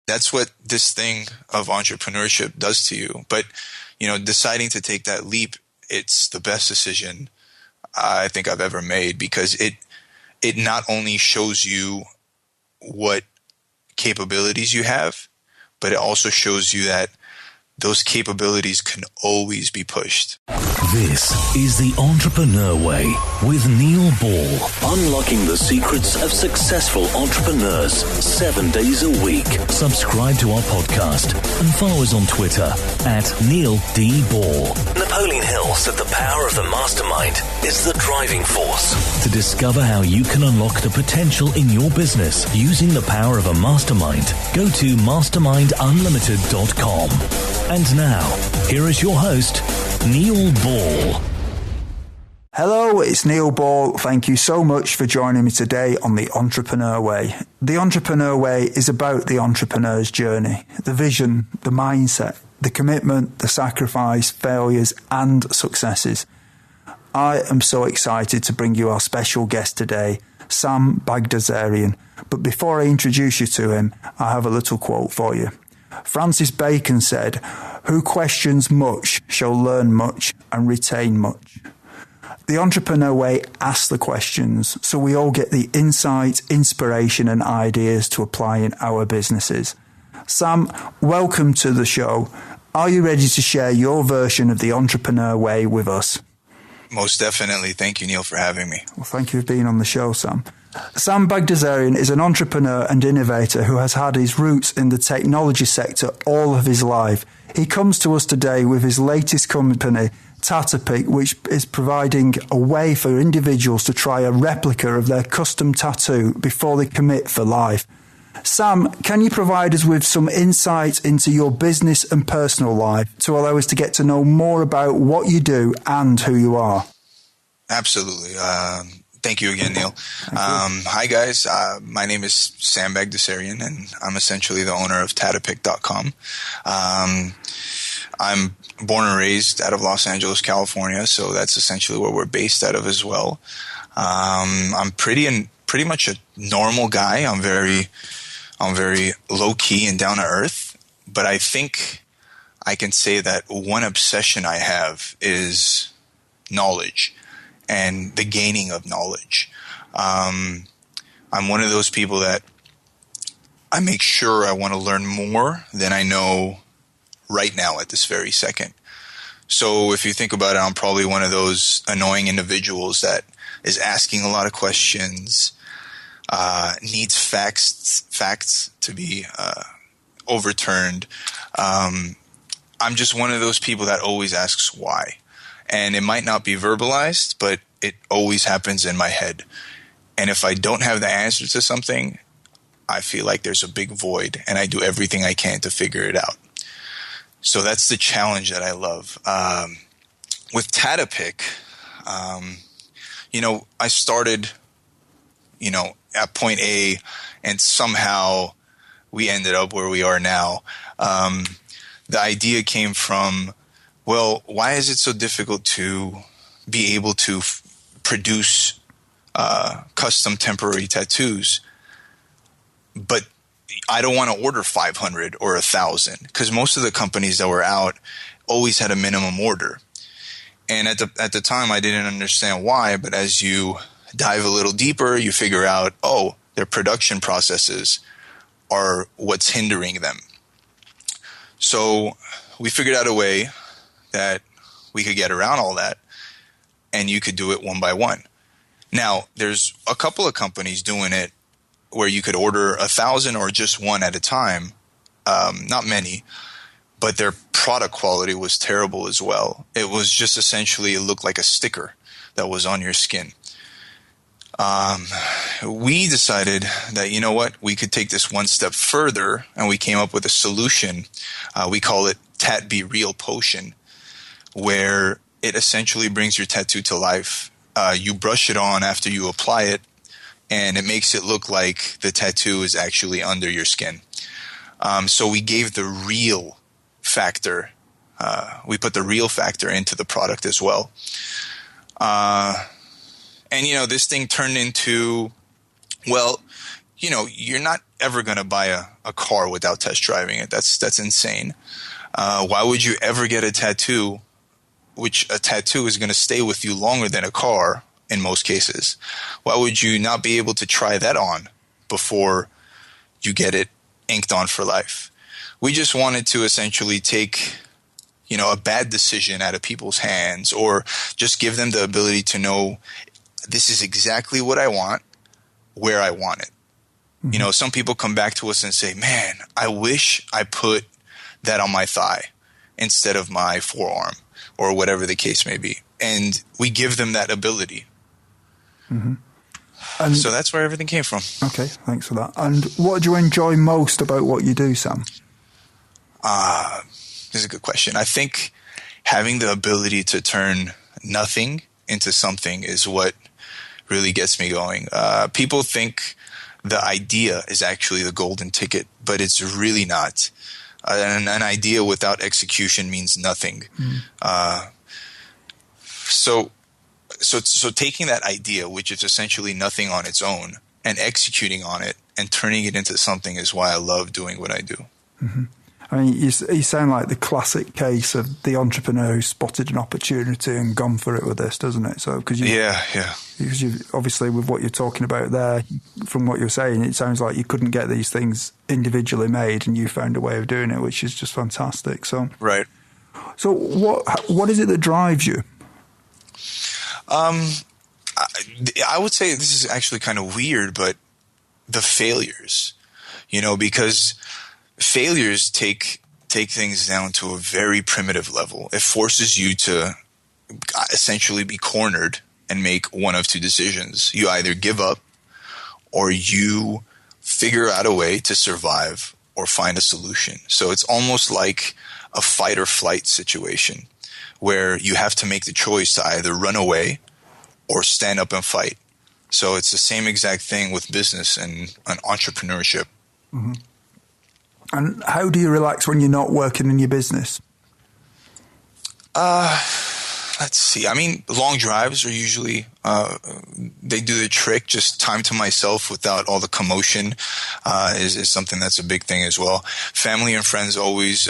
that's what this thing of entrepreneurship does to you. But, deciding to take that leap, it's the best decision I think I've ever made, because it not only shows you what capabilities you have, but it also shows you that those capabilities can always be pushed. This is The Entrepreneur Way with Neil Ball. Unlocking the secrets of successful entrepreneurs 7 days a week. Subscribe to our podcast and follow us on Twitter at Neil D. Ball. Napoleon Hill said the power of the mastermind is the driving force. To discover how you can unlock the potential in your business using the power of a mastermind, go to mastermindunlimited.com. And now, here is your host, Neil Ball. Hello, it's Neil Ball. Thank you so much for joining me today on The Entrepreneur Way. The Entrepreneur Way is about the entrepreneur's journey, the vision, the mindset, the commitment, the sacrifice, failures, and successes. I am so excited to bring you our special guest today, Sam Bagdassarian. But before I introduce you to him, I have a little quote for you. Francis Bacon said, "Who questions much shall learn much and retain much." The Entrepreneur Way asks the questions so we all get the insight, inspiration and ideas to apply in our businesses. Sam, welcome to the show. Are you ready to share your version of the Entrepreneur Way with us? Most definitely. Thank you, Neil, for having me. Well, thank you for being on the show, Sam. Sam Bagdassarian is an entrepreneur and innovator who has had his roots in the technology sector all of his life. He comes to us today with his latest company, tattapic, which is providing a way for individuals to try a replica of their custom tattoo before they commit for life. Sam, can you provide us with some insight into your business and personal life to allow us to get to know more about what you do and who you are? Absolutely. Thank you again, Neil. Hi, guys. My name is Sam Bagdassarian, and I'm essentially the owner of tattapic.com. I'm born and raised out of Los Angeles, California, so that's essentially where we're based out of as well. I'm pretty much a normal guy. I'm very low key and down to earth, but I think I can say that one obsession I have is knowledge and the gaining of knowledge. I'm one of those people that I make sure I want to learn more than I know right now at this very second. So if you think about it, I'm probably one of those annoying individuals that is asking a lot of questions, needs facts to be overturned. I'm just one of those people that always asks why. And it might not be verbalized, but it always happens in my head. And if I don't have the answer to something, I feel like there's a big void, and I do everything I can to figure it out. So that's the challenge that I love. With tattapic, I started, at point A, and somehow we ended up where we are now. The idea came from, well, why is it so difficult to be able to produce custom temporary tattoos? But I don't want to order 500 or 1,000, because most of the companies that were out always had a minimum order. And at the time, I didn't understand why. But as you dive a little deeper, you figure out, their production processes are what's hindering them. So we figured out a way that we could get around all that, and you could do it one by one. Now, there's a couple of companies doing it where you could order 1,000 or just one at a time. Not many, but their product quality was terrible as well. It was just essentially, it looked like a sticker that was on your skin. We decided that, you know what, we could take this one step further, and we came up with a solution. We call it Tat Be Real Potion, where it essentially brings your tattoo to life. You brush it on after you apply it, and it makes it look like the tattoo is actually under your skin. So we gave the real factor. We put the real factor into the product as well. And, this thing turned into, well, you're not ever going to buy a car without test driving it. That's insane. Why would you ever get a tattoo, which a tattoo is going to stay with you longer than a car in most cases? Why would you not be able to try that on before you get it inked on for life? We just wanted to essentially take, a bad decision out of people's hands, or just give them the ability to know this is exactly what I want, where I want it. Mm-hmm. Some people come back to us and say, man, I wish I put that on my thigh instead of my forearm, or whatever the case may be. And we give them that ability. Mm-hmm. And so that's where everything came from. Okay, thanks for that. And what do you enjoy most about what you do, Sam? This is a good question. I think having the ability to turn nothing into something is what really gets me going. People think the idea is actually the golden ticket, but it's really not. An idea without execution means nothing. So taking that idea, which is essentially nothing on its own, and executing on it and turning it into something is why I love doing what I do. Mm-hmm. I mean, you sound like the classic case of the entrepreneur who spotted an opportunity and gone for it with this, doesn't it? So, because you obviously, with what you're talking about there, from what you're saying, it sounds like you couldn't get these things individually made, and you found a way of doing it, which is just fantastic. So, right. So, what is it that drives you? I would say this is actually kind of weird, but the failures, because failures take things down to a very primitive level. It forces you to essentially be cornered and make one of two decisions. You either give up, or you figure out a way to survive or find a solution. So it's almost like a fight or flight situation where you have to make the choice to either run away or stand up and fight. So it's the same exact thing with business and entrepreneurship. Mm-hmm. And how do you relax when you're not working in your business? Let's see. I mean, long drives are usually, they do the trick. Just time to myself without all the commotion is something that's a big thing as well. Family and friends always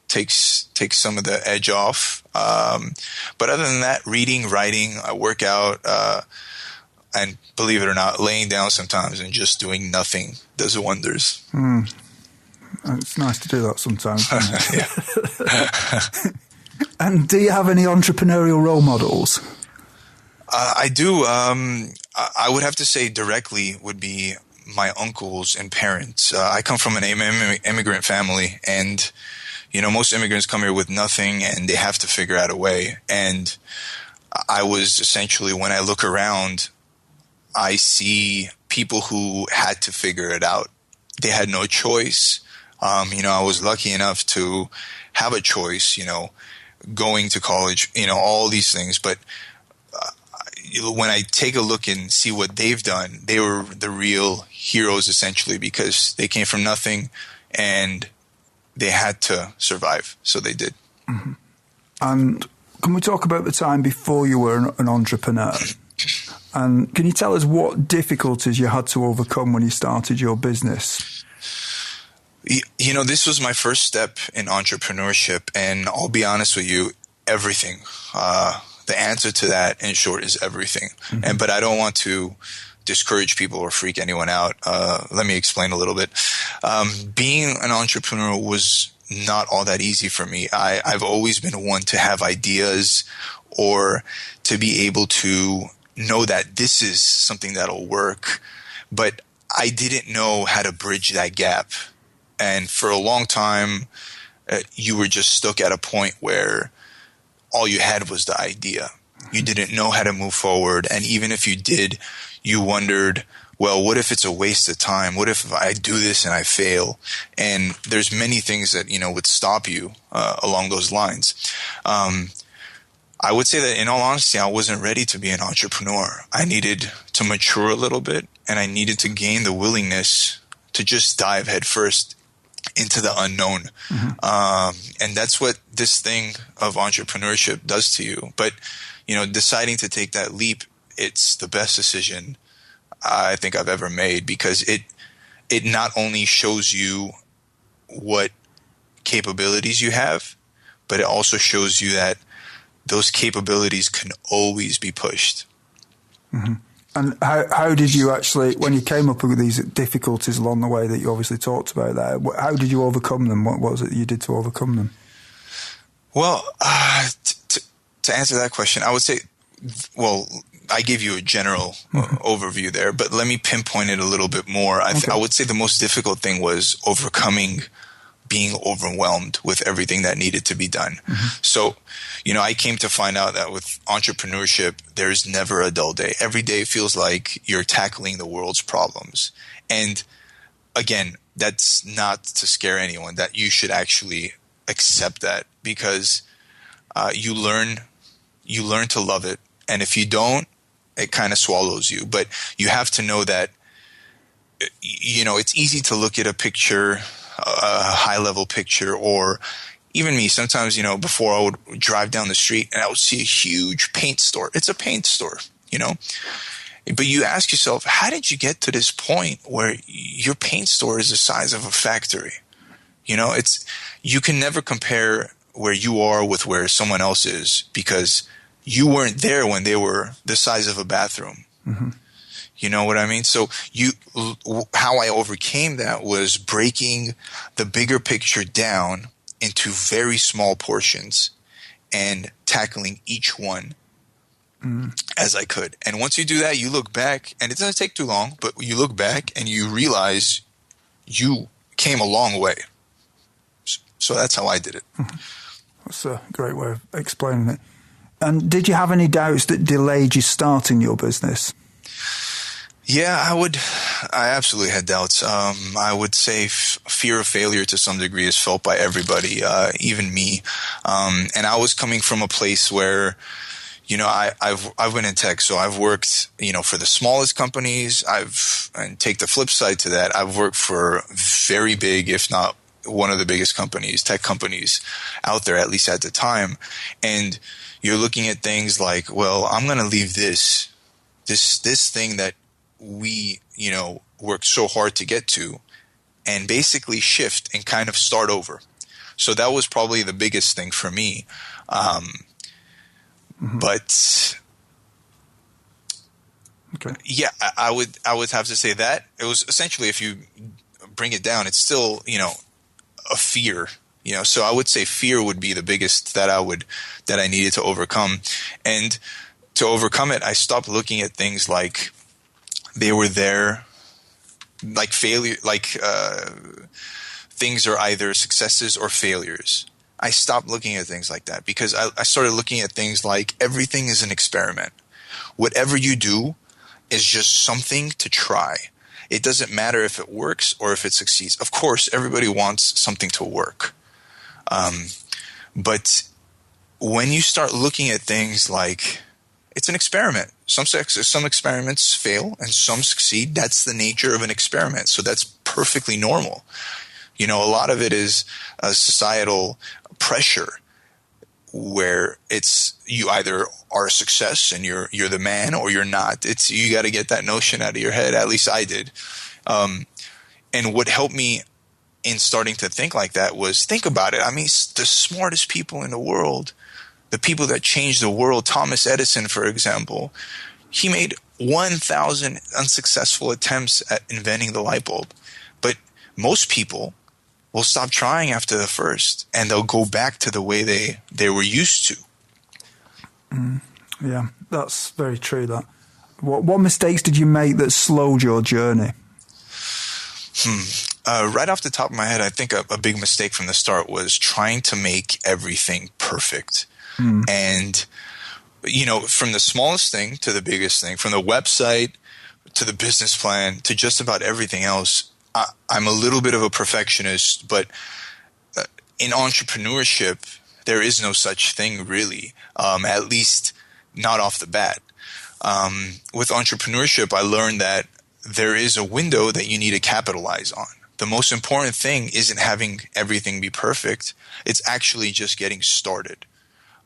takes some of the edge off. But other than that, reading, writing, I work out, and believe it or not, laying down sometimes and just doing nothing does wonders. Mm. It's nice to do that sometimes. And do you have any entrepreneurial role models? I do. I would have to say directly would be my uncles and parents. I come from an immigrant family, and most immigrants come here with nothing, and they have to figure out a way. And I was essentially, when I look around, I see people who had to figure it out. They had no choice. I was lucky enough to have a choice, going to college, all these things. But when I take a look and see what they've done, they were the real heroes, essentially, because they came from nothing and they had to survive. So they did. Mm-hmm. And can we talk about the time before you were an entrepreneur? And can you tell us what difficulties you had to overcome when you started your business? This was my first step in entrepreneurship, and I'll be honest with you, everything. The answer to that, in short, is everything. Mm-hmm. But I don't want to discourage people or freak anyone out. Let me explain a little bit. Being an entrepreneur was not all that easy for me. I've always been one to have ideas, or to be able to know that this is something that'll work, but I didn't know how to bridge that gap. And for a long time, you were just stuck at a point where all you had was the idea. You didn't know how to move forward. And even if you did, you wondered, well, what if it's a waste of time? What if I do this and I fail? And there's many things that, would stop you along those lines. I would say that, in all honesty, I wasn't ready to be an entrepreneur. I needed to mature a little bit, and I needed to gain the willingness to just dive headfirst into the unknown. Mm-hmm. And that's what this thing of entrepreneurship does to you. But, deciding to take that leap, it's the best decision I think I've ever made, because it not only shows you what capabilities you have, but it also shows you that those capabilities can always be pushed. Mm-hmm. And how did you actually, when you came up with these difficulties along the way that you obviously talked about there, how did you overcome them? What was it you did to overcome them? Well, to answer that question, I would say, well, I gave you a general overview there, but let me pinpoint it a little bit more. I would say the most difficult thing was overcoming being overwhelmed with everything that needed to be done. Mm-hmm. So, I came to find out that with entrepreneurship, there's never a dull day. Every day feels like you're tackling the world's problems. And again, that's not to scare anyone, that you should actually accept that, because you learn to love it. And if you don't, it kind of swallows you. But you have to know that, it's easy to look at a picture, a high-level picture, or even me, sometimes, before I would drive down the street and I would see a huge paint store. It's a paint store, But you ask yourself, how did you get to this point where your paint store is the size of a factory? You can never compare where you are with where someone else is, because you weren't there when they were the size of a bathroom. Mm-hmm. You know what I mean? So how I overcame that was breaking the bigger picture down into very small portions and tackling each one as I could. And once you do that, you look back, and it doesn't take too long, but you look back and you realize you came a long way. So that's how I did it. That's a great way of explaining it. And did you have any doubts that delayed you starting your business? Yeah, I absolutely had doubts. I would say fear of failure to some degree is felt by everybody, even me. And I was coming from a place where, I've been in tech, so I've worked, for the smallest companies. And take the flip side to that, I've worked for very big, if not one of the biggest companies, tech companies out there, at least at the time. And you're looking at things like, well, I'm going to leave this thing that we, worked so hard to get to, and basically shift and kind of start over. So that was probably the biggest thing for me. But yeah, I would have to say that it was essentially, if you bring it down, it's still, a fear, so I would say fear would be the biggest that I needed to overcome. And to overcome it, I stopped looking at things like they were there, like failure, things are either successes or failures. I stopped looking at things like that, because I started looking at things like everything is an experiment. Whatever you do is just something to try. It doesn't matter if it works or if it succeeds. Of course, everybody wants something to work. But when you start looking at things like it's an experiment, some experiments fail and some succeed. That's the nature of an experiment. So that's perfectly normal. A lot of it is a societal pressure where it's you either are a success and you're the man, or you're not. It's you got to get that notion out of your head. At least I did. And what helped me in starting to think like that was, think about it. I mean, the smartest people in the world, the people that changed the world, Thomas Edison, for example, he made 1,000 unsuccessful attempts at inventing the light bulb. But most people will stop trying after the first, and they'll go back to the way they were used to. Yeah, that's very true. That. What mistakes did you make that slowed your journey? Right off the top of my head, I think a big mistake from the start was trying to make everything perfect. And, from the smallest thing to the biggest thing, from the website to the business plan to just about everything else, I'm a little bit of a perfectionist, but in entrepreneurship, there is no such thing really, at least not off the bat. With entrepreneurship, I learned that there is a window that you need to capitalize on. The most important thing isn't having everything be perfect. It's actually just getting started.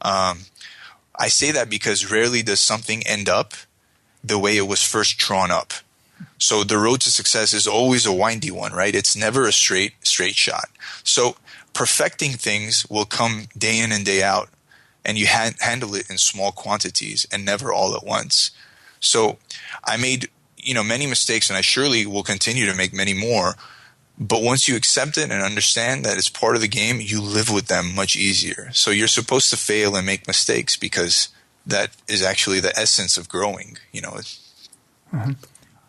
I say that because rarely does something end up the way it was first drawn up. So the road to success is always a windy one, right? It's never a straight shot. So perfecting things will come day in and day out, and you handle it in small quantities and never all at once. So I made, many mistakes, and I surely will continue to make many more. But once you accept it and understand that it's part of the game, you live with them much easier. So you're supposed to fail and make mistakes because that is actually the essence of growing, Mm-hmm.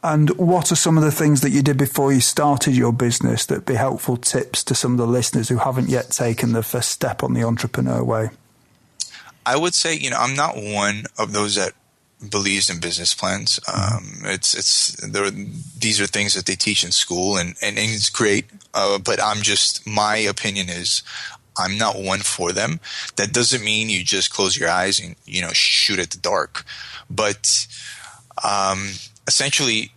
And what are some of the things that you did before you started your business that would be helpful tips to some of the listeners who haven't yet taken the first step on the entrepreneur way? I would say, I'm not one of those that believes in business plans. These are things that they teach in school, and it's great. But my opinion is I'm not one for them. That doesn't mean you just close your eyes and, shoot at the dark. But essentially,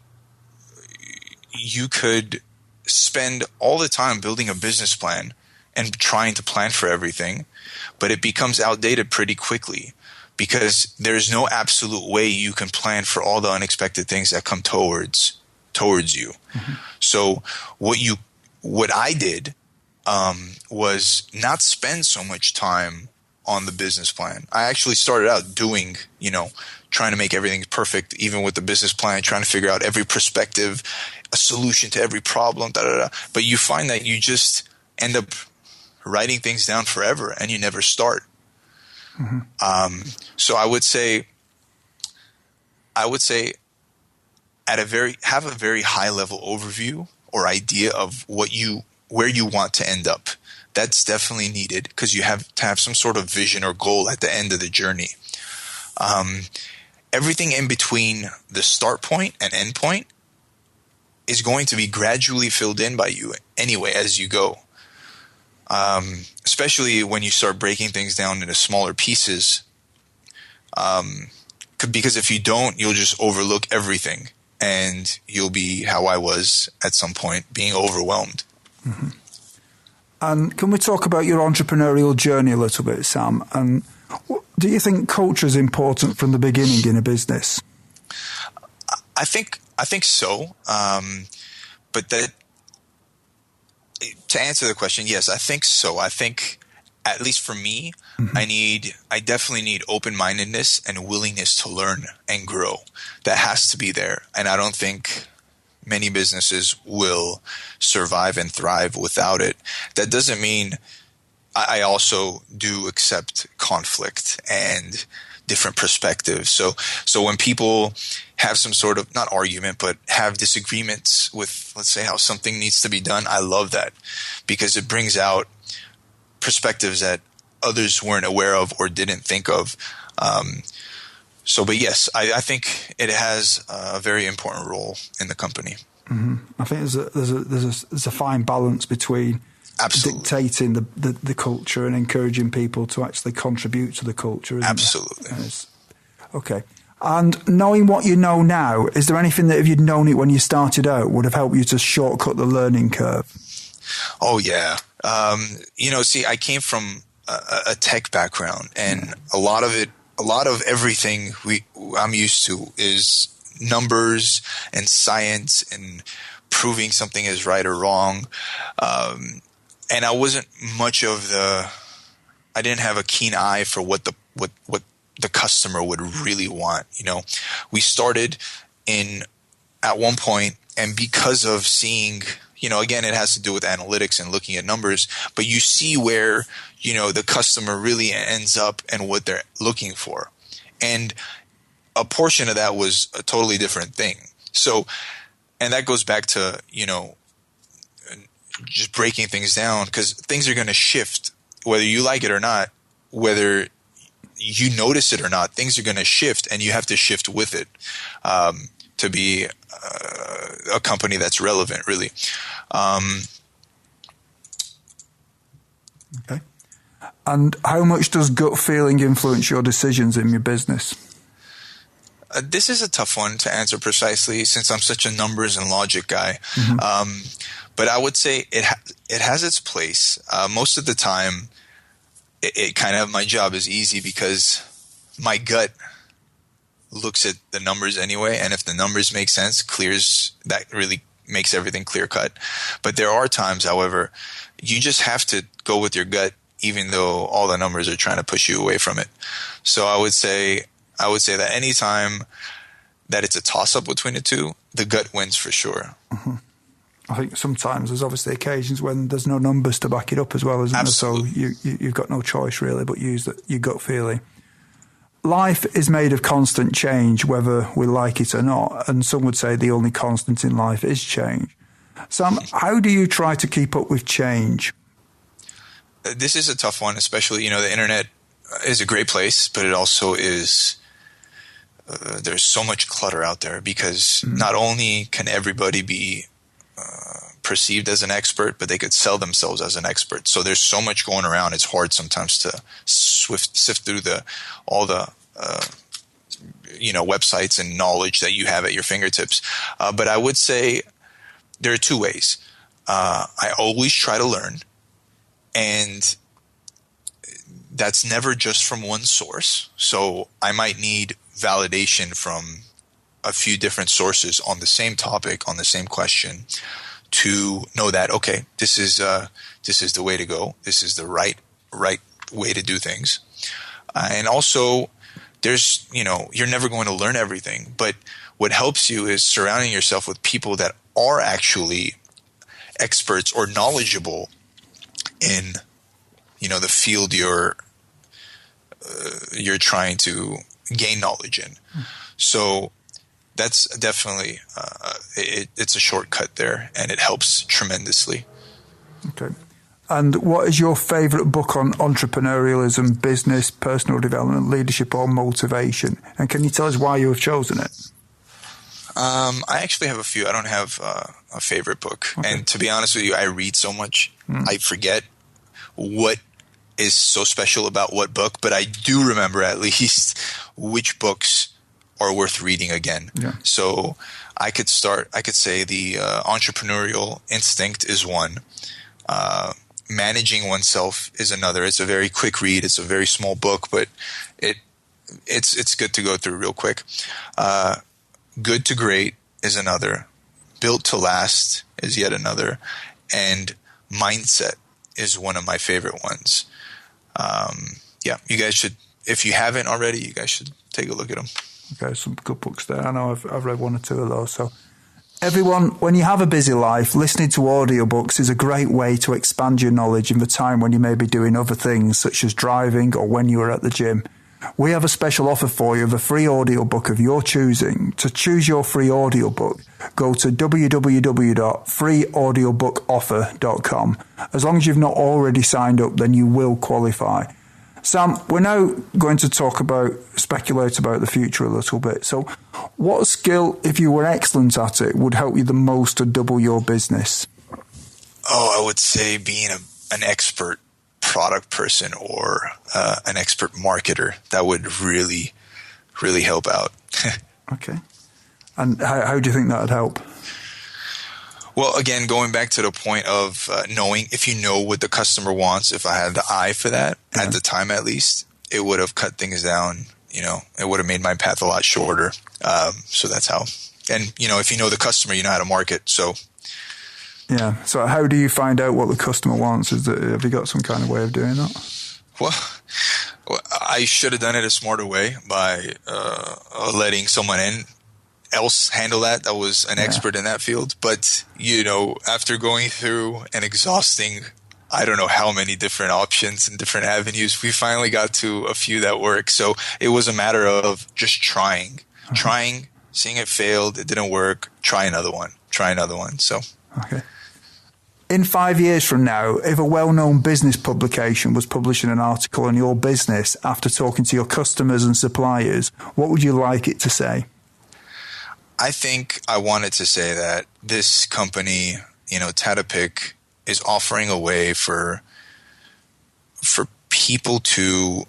you could spend all the time building a business plan and trying to plan for everything, but it becomes outdated pretty quickly because there's no absolute way you can plan for all the unexpected things that come towards you. Mm-hmm. So what I did was not spend so much time on the business plan. I actually started out doing, trying to make everything perfect, even with the business plan, trying to figure out every perspective, a solution to every problem, But you find that you just end up writing things down forever and you never start. Mm-hmm. So I would say have a very high level overview or idea of where you want to end up. That's definitely needed because you have to have some sort of vision or goal at the end of the journey. Everything in between the start point and end point is going to be gradually filled in by you anyway as you go. Especially when you start breaking things down into smaller pieces. Because if you don't, you'll just overlook everything and you'll be how I was at some point, being overwhelmed. Mm-hmm. And can we talk about your entrepreneurial journey a little bit, Sam? And do you think culture is important from the beginning in a business? I think so. But to answer the question, yes, I think so. I think, at least for me, mm-hmm. I definitely need open-mindedness and willingness to learn and grow. That has to be there. And I don't think many businesses will survive and thrive without it. That doesn't mean I also do accept conflict and different perspectives. So when people have some sort of, not argument, but have disagreements with, let's say, how something needs to be done, I love that because it brings out perspectives that others weren't aware of or didn't think of. But yes, I think it has a very important role in the company. Mm-hmm. I think there's a fine balance between Absolutely. Dictating the culture and encouraging people to actually contribute to the culture. Absolutely. Okay. And knowing what you know now, is there anything that if you'd known it when you started out would have helped you to shortcut the learning curve? Oh, yeah. I came from a tech background, and a lot of everything I'm used to is numbers and science and proving something is right or wrong. And I wasn't much of I didn't have a keen eye for what the customer would really want. We started at one point, and because of seeing, again, it has to do with analytics and looking at numbers, but you see where, the customer really ends up and what they're looking for. And a portion of that was a totally different thing. So, and that goes back to, just breaking things down, because things are going to shift, whether you like it or not, whether you notice it or not, things are going to shift, and you have to shift with it to be a company that's relevant, really. Okay. And how much does gut feeling influence your decisions in your business? This is a tough one to answer precisely since I'm such a numbers and logic guy. Mm-hmm. But I would say it has its place. Most of the time, it kind of, my job is easy because my gut looks at the numbers anyway, and if the numbers make sense, that really makes everything clear cut. But there are times, however, you just have to go with your gut, even though all the numbers are trying to push you away from it. So I would say that anytime that it's a toss-up between the two, the gut wins for sure. Mm-hmm. I think sometimes there's obviously occasions when there's no numbers to back it up as well, isn't Absolutely. there? So you've got no choice really but use your gut feeling. Life is made of constant change, whether we like it or not, and some would say the only constant in life is change. Sam, how do you try to keep up with change? This is a tough one, especially, the internet is a great place, but it also is, there's so much clutter out there because not only can everybody be perceived as an expert, but they could sell themselves as an expert. So there's so much going around. It's hard sometimes to sift through all the websites and knowledge that you have at your fingertips. But I would say there are two ways. I always try to learn, and that's never just from one source. So I might need validation from a few different sources on the same topic, on the same question, to know that, okay, this is the way to go. This is the right way to do things. And also, there's, you're never going to learn everything, but what helps you is surrounding yourself with people that are actually experts or knowledgeable in, the field you're trying to gain knowledge in. So that's definitely it's a shortcut there, and it helps tremendously. Okay. And what is your favorite book on entrepreneurialism, business, personal development, leadership, or motivation? And can you tell us why you have chosen it? I actually have a few. I don't have a favorite book. Okay. And to be honest with you, I read so much, I forget what is so special about what book, but I do remember at least which books are worth reading again. Yeah. So I could say the Entrepreneurial Instinct is one. Managing Oneself is another. It's a very quick read. It's a very small book, but it's good to go through real quick. Good to Great is another. Built to Last is yet another. And Mindset is one of my favorite ones. You guys should, if you haven't already, you guys should take a look at them. Okay, some good books there. I know I've read one or two of those. So, everyone, when you have a busy life, listening to audiobooks is a great way to expand your knowledge in the time when you may be doing other things, such as driving or when you are at the gym. We have a special offer for you of a free audiobook of your choosing. To choose your free audiobook, go to www.freeaudiobookoffer.com. As long as you've not already signed up, then you will qualify. Sam, we're now going to speculate about the future a little bit. So what skill, if you were excellent at it, would help you the most to double your business? I would say being an expert product person or an expert marketer. That would really, really help out. Okay. And how do you think that would help? Well, again, going back to the point of knowing, if you know what the customer wants, if I had the eye for that, at the time at least, it would have cut things down. It would have made my path a lot shorter. So that's how. And, if you know the customer, you know how to market. So. Yeah. So how do you find out what the customer wants? Have you got some kind of way of doing that? Well, I should have done it a smarter way by letting someone else handle that was an expert in that field. But, after going through and exhausting, I don't know how many different options and different avenues, we finally got to a few that work. So it was a matter of just trying, seeing it failed. It didn't work. Try another one. So. Okay. In 5 years from now, if a well-known business publication was publishing an article on your business after talking to your customers and suppliers, what would you like it to say? I think I wanted to say that this company, tattapic, is offering a way for people to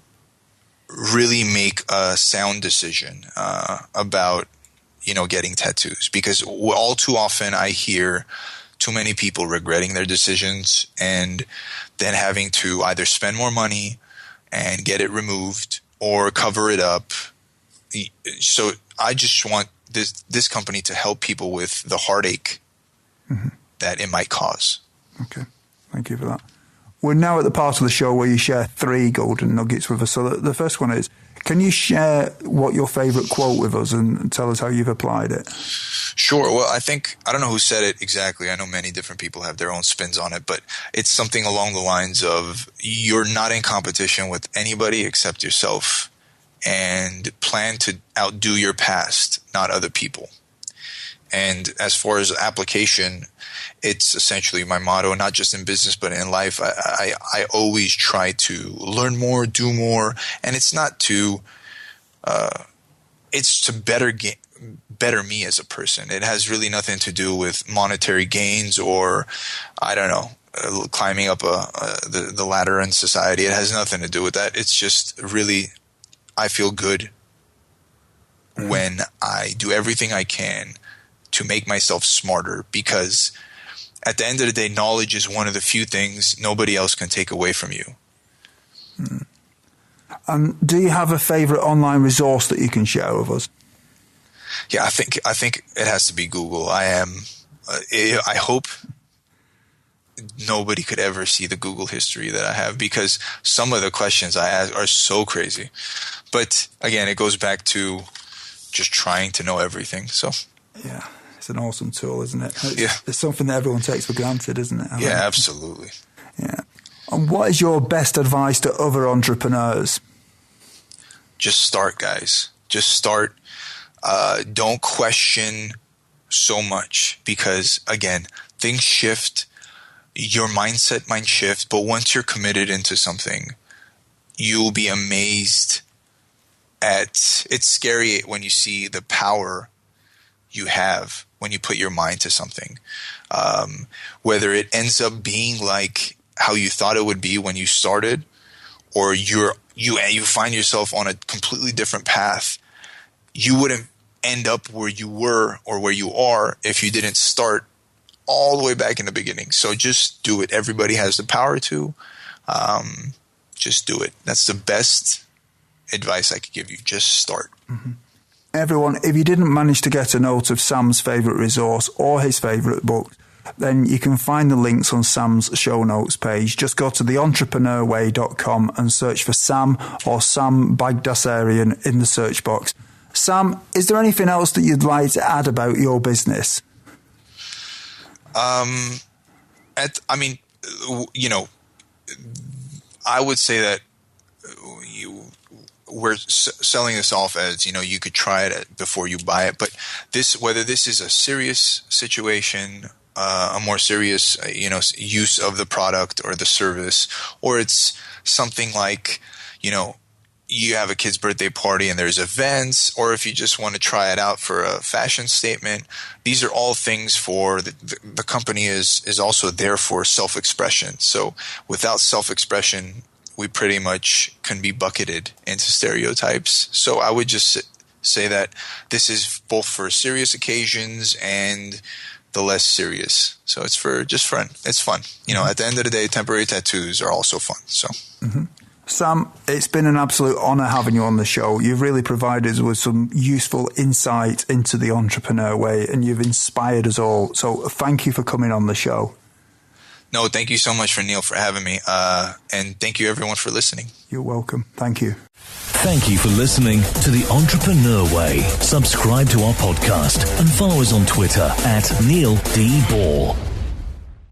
really make a sound decision about, getting tattoos. Because all too often I hear too many people regretting their decisions and then having to either spend more money and get it removed or cover it up so I just want this company to help people with the heartache that it might cause. Okay. Thank you for that. We're now at the part of the show where you share 3 golden nuggets with us. So the first one is, can you share what your favorite quote with us and tell us how you've applied it? Sure. Well, I don't know who said it exactly. I know many different people have their own spins on it, but it's something along the lines of, you're not in competition with anybody except yourself, and plan to outdo your past, not other people. And as far as application, it's essentially my motto, not just in business, but in life. I always try to learn more, do more. And it's not to, it's to better me as a person. It has really nothing to do with monetary gains or, I don't know, climbing up the ladder in society. It has nothing to do with that. It's just really, I feel good when I do everything I can to make myself smarter, because at the end of the day, knowledge is one of the few things nobody else can take away from you. Do you have a favorite online resource that you can share with us? Yeah, I think it has to be Google. I hope nobody could ever see the Google history that I have, because some of the questions I ask are so crazy. But again, it goes back to just trying to know everything. So yeah, it's an awesome tool, isn't it? It's something that everyone takes for granted, isn't it? Yeah, absolutely. Yeah. And what is your best advice to other entrepreneurs? Just start, guys. Just start. Don't question so much, because again, things shift. Your mindset might shift, but once you're committed into something, you'll be amazed at, it's scary when you see the power you have when you put your mind to something. Whether it ends up being like how you thought it would be when you started, or you find yourself on a completely different path. You wouldn't end up where you were or where you are if you didn't start all the way back in the beginning. So just do it. Everybody has the power to. Just do it. That's the best advice I could give you. Just start. Mm-hmm. Everyone, if you didn't manage to get a note of Sam's favourite resource or his favourite book, then you can find the links on Sam's show notes page. Just go to theentrepreneurway.com and search for Sam or Sam Bagdassarian in the search box. Sam, is there anything else that you'd like to add about your business? I would say that we're selling this off as, you could try it before you buy it. But whether this is a serious situation, a more serious, use of the product or the service, or it's something like, you have a kid's birthday party and there's events, or if you just want to try it out for a fashion statement, these are all things for the company is also there for self-expression. So without self-expression, we pretty much can be bucketed into stereotypes. So I would just say that this is both for serious occasions and the less serious. So it's just fun. It's fun. At the end of the day, temporary tattoos are also fun. So. Mm-hmm. Sam, it's been an absolute honour having you on the show. You've really provided us with some useful insight into the entrepreneur way, and you've inspired us all. So thank you for coming on the show. No, thank you so much, Neil, for having me. And thank you, everyone, for listening. You're welcome. Thank you. Thank you for listening to The Entrepreneur Way. Subscribe to our podcast and follow us on Twitter @Neil D. Ball.